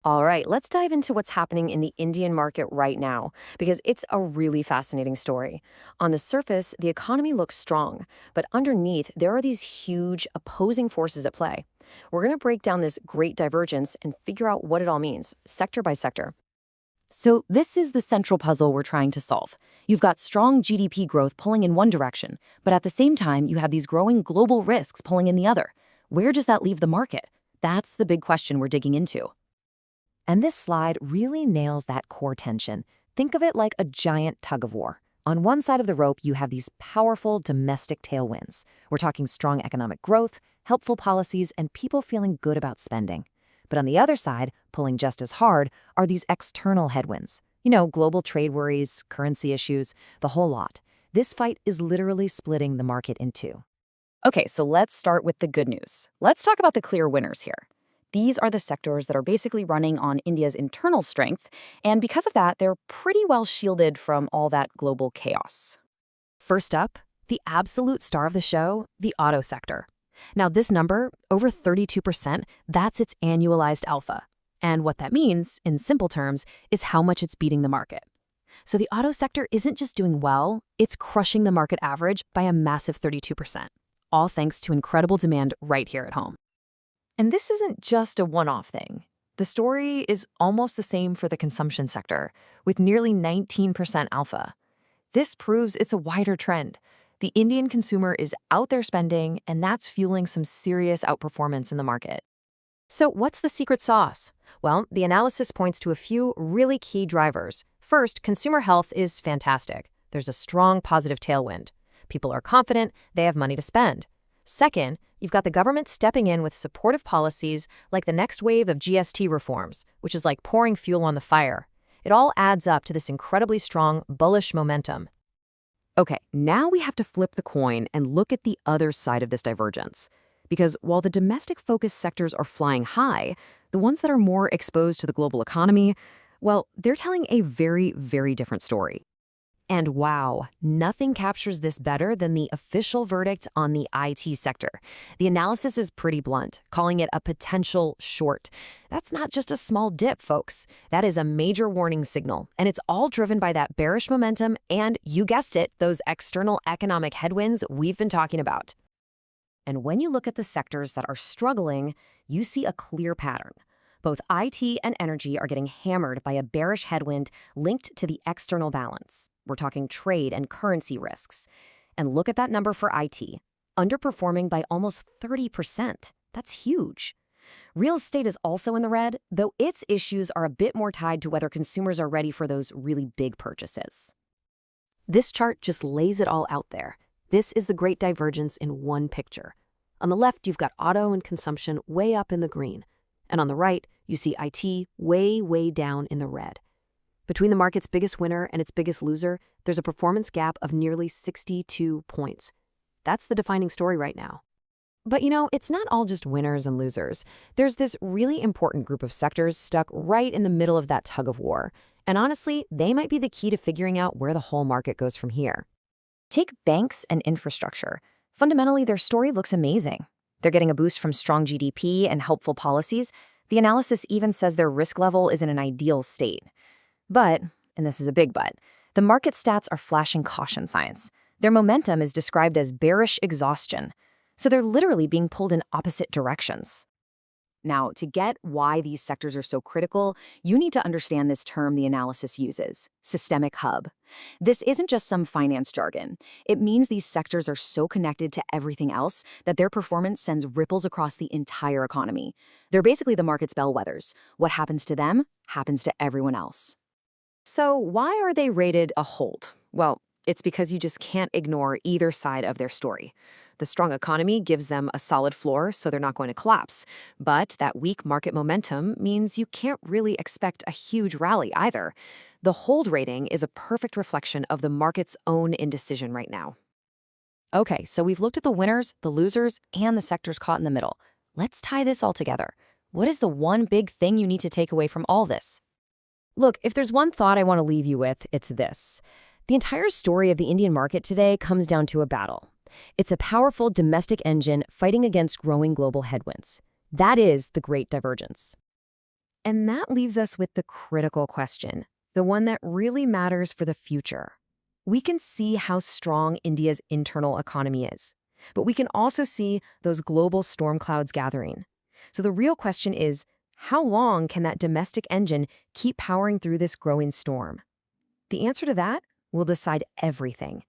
All right, let's dive into what's happening in the Indian market right now, because it's a really fascinating story. On the surface, the economy looks strong, but underneath, there are these huge opposing forces at play. We're going to break down this great divergence and figure out what it all means, sector by sector. So, this is the central puzzle we're trying to solve. You've got strong GDP growth pulling in one direction, but at the same time, you have these growing global risks pulling in the other. Where does that leave the market? That's the big question we're digging into. And this slide really nails that core tension. Think of it like a giant tug of war. On one side of the rope, you have these powerful domestic tailwinds. We're talking strong economic growth, helpful policies, and people feeling good about spending. But on the other side, pulling just as hard, are these external headwinds. Global trade worries, currency issues, the whole lot. This fight is literally splitting the market in two. Okay, so let's start with the good news. Let's talk about the clear winners here. These are the sectors that are basically running on India's internal strength, and because of that, they're pretty well shielded from all that global chaos. First up, the absolute star of the show, the auto sector. Now, this number, over 32%, that's its annualized alpha. And what that means, in simple terms, is how much it's beating the market. So the auto sector isn't just doing well, it's crushing the market average by a massive 32%, all thanks to incredible demand right here at home. And this isn't just a one-off thing. The story is almost the same for the consumption sector, with nearly 19% alpha. This proves it's a wider trend. The Indian consumer is out there spending, and that's fueling some serious outperformance in the market. So what's the secret sauce? Well, the analysis points to a few really key drivers. First, consumer health is fantastic. There's a strong positive tailwind. People are confident, they have money to spend. Second, you've got the government stepping in with supportive policies like the next wave of GST reforms, which is like pouring fuel on the fire. It all adds up to this incredibly strong, bullish momentum. Okay, now we have to flip the coin and look at the other side of this divergence. Because while the domestic-focused sectors are flying high, the ones that are more exposed to the global economy, well, they're telling a very, very different story. And wow, nothing captures this better than the official verdict on the IT sector. The analysis is pretty blunt, calling it a potential short. That's not just a small dip, folks. That is a major warning signal, and it's all driven by that bearish momentum and, you guessed it, those external economic headwinds we've been talking about. And when you look at the sectors that are struggling, you see a clear pattern. Both IT and energy are getting hammered by a bearish headwind linked to the external balance. We're talking trade and currency risks. And look at that number for IT, underperforming by almost 30%. That's huge. Real estate is also in the red, though its issues are a bit more tied to whether consumers are ready for those really big purchases. This chart just lays it all out there. This is the great divergence in one picture. On the left, you've got auto and consumption way up in the green. And on the right, you see IT way, way down in the red. Between the market's biggest winner and its biggest loser, there's a performance gap of nearly 62 points. That's the defining story right now. But it's not all just winners and losers. There's this really important group of sectors stuck right in the middle of that tug of war. And honestly, they might be the key to figuring out where the whole market goes from here. Take banks and infrastructure. Fundamentally, their story looks amazing. They're getting a boost from strong GDP and helpful policies. The analysis even says their risk level is in an ideal state. But, and this is a big but, the market stats are flashing caution signs. Their momentum is described as bearish exhaustion. So they're literally being pulled in opposite directions. Now, to get why these sectors are so critical, you need to understand this term the analysis uses, systemic hub. This isn't just some finance jargon. It means these sectors are so connected to everything else that their performance sends ripples across the entire economy. They're basically the market's bellwethers. What happens to them happens to everyone else. So why are they rated a hold? Well, it's because you just can't ignore either side of their story. The strong economy gives them a solid floor, so they're not going to collapse. But that weak market momentum means you can't really expect a huge rally either. The hold rating is a perfect reflection of the market's own indecision right now. Okay, so we've looked at the winners, the losers, and the sectors caught in the middle. Let's tie this all together. What is the one big thing you need to take away from all this? Look, if there's one thought I want to leave you with, it's this. The entire story of the Indian market today comes down to a battle. It's a powerful domestic engine fighting against growing global headwinds. That is the great divergence. And that leaves us with the critical question, the one that really matters for the future. We can see how strong India's internal economy is, but we can also see those global storm clouds gathering. So the real question is, how long can that domestic engine keep powering through this growing storm? The answer to that will decide everything.